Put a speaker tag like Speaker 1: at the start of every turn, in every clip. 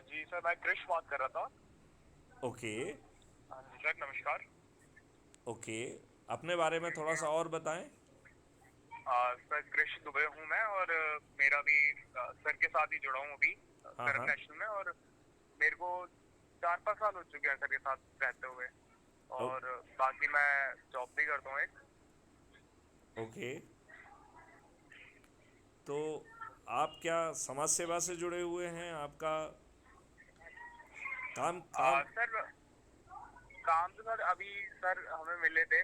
Speaker 1: जी sir, मैं कृष बात कर रहा था।
Speaker 2: ओके।
Speaker 1: हाँ जी सर, नमस्कार।
Speaker 2: ओके। अपने बारे में थोड़ा सा और बताएं।
Speaker 1: सर, कृष दुबे हूँ मैं, और मेरा भी सर के साथ ही जुड़ा हूँ अभी
Speaker 2: हाँ
Speaker 1: करम
Speaker 2: हाँ।
Speaker 1: नेशनल में। और मेरे को 4-5 साल हो चुके हैं सर के साथ रहते हुए।
Speaker 2: ओ,
Speaker 1: और बाकी मैं जॉब भी करता हूँ एक।
Speaker 2: ओके। तो आप क्या समाज सेवा से जुड़े हुए हैं? आपका काम काम
Speaker 1: सर, काम तो सर अभी सर हमें मिले थे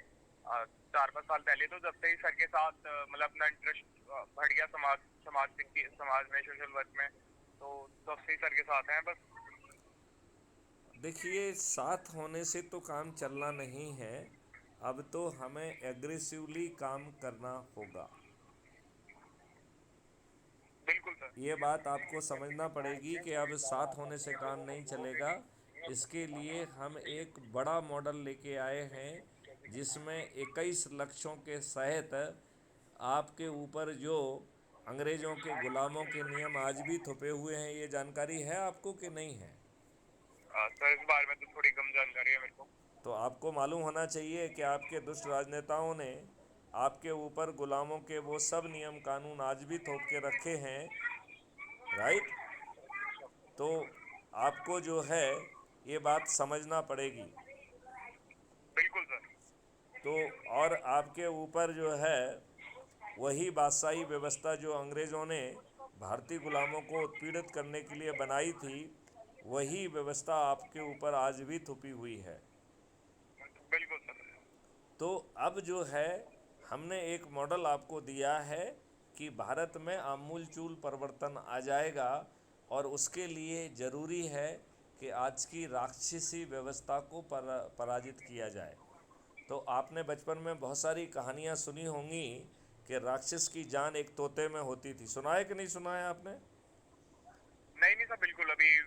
Speaker 1: 4-5 साल पहले। तो जब से ही सर के साथ मतलब अपना इंटरेस्ट बढ़ गया समाज में, सोशल वर्क में। तो तब से ही सर के साथ हैं बस।
Speaker 2: देखिए, साथ होने से तो काम चलना नहीं है। अब तो हमें एग्रेसिवली काम करना होगा।
Speaker 1: बिल्कुल सर।
Speaker 2: ये बात आपको समझना पड़ेगी कि अब साथ होने से काम नहीं चलेगा। इसके लिए हम एक बड़ा मॉडल लेके आए हैं जिसमें 21 लक्ष्यों के सहित आपके ऊपर जो अंग्रेज़ों के ग़ुलामों के नियम आज भी थुपे हुए हैं, ये जानकारी है आपको कि नहीं है?
Speaker 1: सर, इस बारे में तो थोड़ी कम जानकारी है मेरे को।
Speaker 2: तो आपको मालूम होना चाहिए कि आपके दुष्ट राजनेताओं ने आपके ऊपर ग़ुलामों के वो सब नियम कानून आज भी थोप के रखे हैं। राइट। तो आपको जो है ये बात समझना पड़ेगी।
Speaker 1: बिल्कुल सर।
Speaker 2: तो और आपके ऊपर जो है वही बादशाही व्यवस्था जो अंग्रेज़ों ने भारतीय गुलामों को उत्पीड़ित करने के लिए बनाई थी, वही व्यवस्था आपके ऊपर आज भी थुपी हुई है।
Speaker 1: बिल्कुल सर।
Speaker 2: तो अब जो है हमने एक मॉडल आपको दिया है कि भारत में आमूल चूल परिवर्तन आ जाएगा, और उसके लिए ज़रूरी है कि आज की राक्षसी व्यवस्था को पराजित किया जाए। तो आपने बचपन में बहुत सारी कहानियाँ सुनी होंगी कि राक्षस की जान एक तोते में होती थी। सुना है कि नहीं सुना है आपने?
Speaker 1: नहीं नहीं सर, बिल्कुल अभी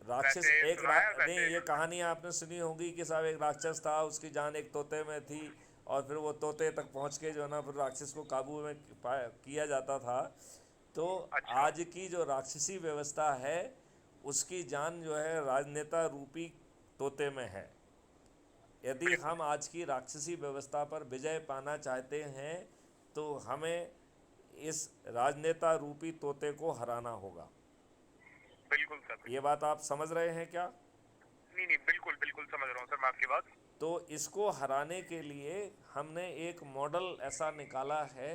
Speaker 2: राक्षस
Speaker 1: वैसे
Speaker 2: एक
Speaker 1: सुना है
Speaker 2: नहीं,
Speaker 1: वैसे।
Speaker 2: ये कहानी आपने सुनी होगी कि साहब एक राक्षस था, उसकी जान एक तोते में थी, और फिर वो तोते तक पहुंच के जो है ना फिर राक्षस को काबू में किया जाता था। तो
Speaker 1: अच्छा।
Speaker 2: आज की जो राक्षसी व्यवस्था है उसकी जान जो है राजनेता रूपी तोते में है। यदि
Speaker 1: बिल्कुल
Speaker 2: हम आज की राक्षसी व्यवस्था पर विजय पाना चाहते हैं तो हमें इस राजनेता रूपी तोते को हराना होगा।
Speaker 1: बिल्कुल सर,
Speaker 2: ये
Speaker 1: बिल्कुल।
Speaker 2: बात आप समझ रहे हैं क्या?
Speaker 1: नहीं नहीं, बिल्कुल बिल्कुल समझ रहा हूँ सर मैं आपकी बात।
Speaker 2: तो इसको हराने के लिए हमने एक मॉडल ऐसा निकाला है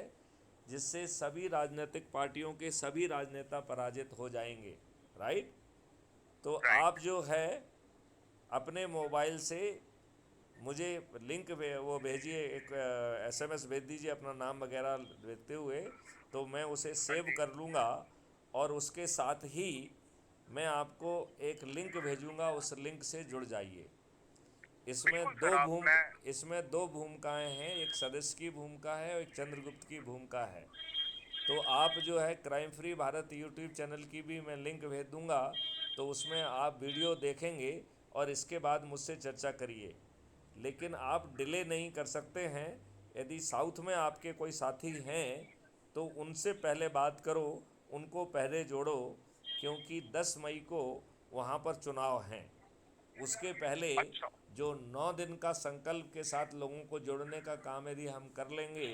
Speaker 2: जिससे सभी राजनीतिक पार्टियों के सभी राजनेता पराजित हो जाएंगे। राइट। तो आप
Speaker 1: राइट।
Speaker 2: जो है अपने मोबाइल से मुझे लिंक वो भेजिए, एक एसएमएस भेज दीजिए अपना नाम वगैरह देते हुए, तो मैं उसे
Speaker 1: हाँ
Speaker 2: सेव
Speaker 1: जी।
Speaker 2: कर लूँगा। और उसके साथ ही मैं आपको एक लिंक भेजूँगा, उस लिंक से जुड़ जाइए। इसमें
Speaker 1: बिल्कुल
Speaker 2: दो
Speaker 1: सर, आप
Speaker 2: भूम
Speaker 1: मैं।
Speaker 2: इसमें दो भूमिकाएं हैं, एक सदस्य की भूमिका है और एक चंद्रगुप्त की भूमिका है। तो आप जो है crime free Bharat YouTube channel की भी मैं लिंक भेज दूंगा, तो उसमें आप वीडियो देखेंगे और इसके बाद मुझसे चर्चा करिए। लेकिन आप डिले नहीं कर सकते हैं। यदि साउथ में आपके कोई साथी हैं तो उनसे पहले बात करो, उनको पहले जोड़ो, क्योंकि 10 मई को वहाँ पर चुनाव हैं। उसके पहले
Speaker 1: अच्छा।
Speaker 2: जो 9 दिन का संकल्प के साथ लोगों को जोड़ने का काम यदि हम कर लेंगे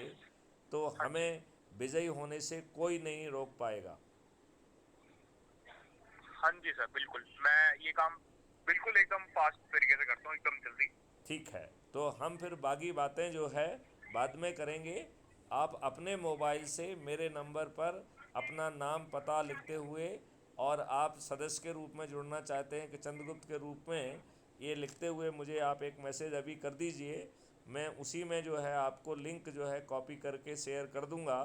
Speaker 2: तो
Speaker 1: हाँ जी।
Speaker 2: हमें विजयी होने से कोई नहीं रोक पाएगा।
Speaker 1: हाँ जी सर, बिल्कुल मैं ये काम बिल्कुल एकदम फास्ट तरीके से करता हूँ, एकदम जल्दी।
Speaker 2: ठीक है। तो हम फिर बाकी बातें जो है बाद में करेंगे। आप अपने मोबाइल से मेरे नंबर पर अपना नाम पता लिखते हुए, और आप सदस्य के रूप में जुड़ना चाहते हैं कि चंद्रगुप्त के रूप में, ये लिखते हुए मुझे आप एक मैसेज अभी कर दीजिए। मैं उसी में जो है आपको लिंक जो है कॉपी करके शेयर कर दूंगा,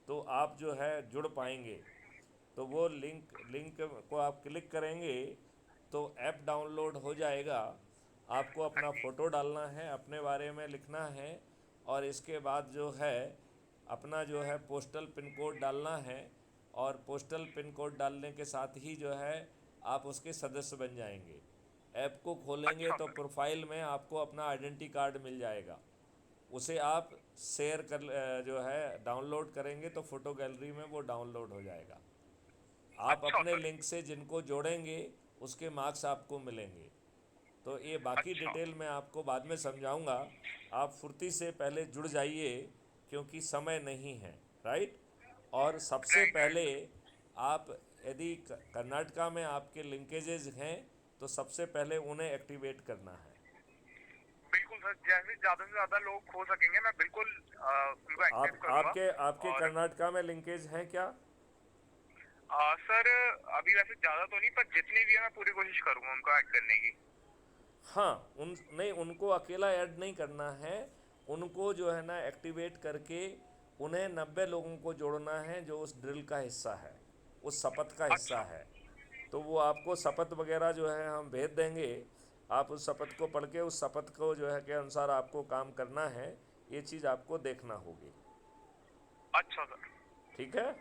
Speaker 2: तो आप जो है जुड़ पाएंगे। तो वो लिंक लिंक को आप क्लिक करेंगे तो ऐप डाउनलोड हो जाएगा। आपको
Speaker 1: हाँ
Speaker 2: अपना
Speaker 1: जी।
Speaker 2: फ़ोटो डालना है, अपने बारे में लिखना है, और इसके बाद जो है अपना जो है पोस्टल पिन कोड डालना है। और पोस्टल पिन कोड डालने के साथ ही जो है आप उसके सदस्य बन जाएंगे। ऐप को खोलेंगे
Speaker 1: अच्छा
Speaker 2: तो
Speaker 1: सर।
Speaker 2: प्रोफाइल में आपको अपना आइडेंटिटी कार्ड मिल जाएगा। उसे आप शेयर कर जो है डाउनलोड करेंगे तो फ़ोटो गैलरी में वो डाउनलोड हो जाएगा। आप
Speaker 1: अच्छा
Speaker 2: अपने
Speaker 1: सर।
Speaker 2: लिंक से जिनको जोड़ेंगे उसके मार्क्स आपको मिलेंगे। तो ये बाकी
Speaker 1: अच्छा।
Speaker 2: डिटेल मैं आपको बाद में समझाऊंगा। आप फुर्ती से पहले जुड़ जाइए क्योंकि समय नहीं है, राइट। और सबसे
Speaker 1: राइट
Speaker 2: पहले
Speaker 1: राइट।
Speaker 2: आप यदि कर्नाटका में आपके लिंकेजेस हैं तो सबसे पहले उन्हें एक्टिवेट करना है।
Speaker 1: बिल्कुल सर, जैसे ज्यादा से ज्यादा लोग हो सकेंगे मैं बिल्कुल
Speaker 2: तो
Speaker 1: उनको एक्टिव
Speaker 2: आप
Speaker 1: करूंगा।
Speaker 2: आपके आपके
Speaker 1: और
Speaker 2: कर्नाटका में लिंकेज हैं क्या?
Speaker 1: सर अभी वैसे ज्यादा तो नहीं, पर जितने भी है मैं पूरी कोशिश करूंगा उनको ऐड करने की।
Speaker 2: हाँ, उन नहीं, उनको अकेला ऐड नहीं करना है। उनको जो है ना एक्टिवेट करके उन्हें 90 लोगों को जोड़ना है जो उस ड्रिल का हिस्सा है, उस शपथ का हिस्सा
Speaker 1: अच्छा।
Speaker 2: है। तो वो आपको शपथ वगैरह जो है हम भेज देंगे। आप उस शपथ को पढ़ के उस शपथ को जो है के अनुसार आपको काम करना है। ये चीज़ आपको देखना होगी।
Speaker 1: अच्छा सर।
Speaker 2: ठीक है।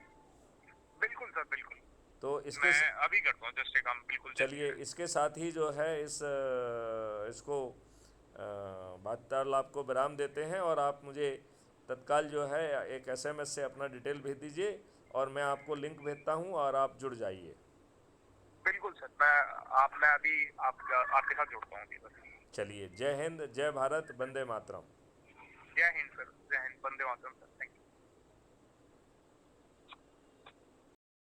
Speaker 1: बिल्कुल सर बिल्कुल।
Speaker 2: तो इसके
Speaker 1: मैं अभी करता हूँ जस्ट ये काम, बिल्कुल
Speaker 2: चलिए,
Speaker 1: जल्दी से।
Speaker 2: इसके साथ ही जो है इसको वार्तालाप को विराम देते हैं और आप मुझे तत्काल जो है एक एसएमएस से अपना डिटेल भेज दीजिए और मैं आपको लिंक भेजता हूँ और आप जुड़ जाइए।
Speaker 1: बिल्कुल सर, मैं अभी आपके साथ जुड़ता हूँ अभी बस।
Speaker 2: चलिए, जय हिंद, जय भारत, वंदे मातरम।
Speaker 1: जय हिंद सर, जय Hind, Vande Mataram sir, thank you.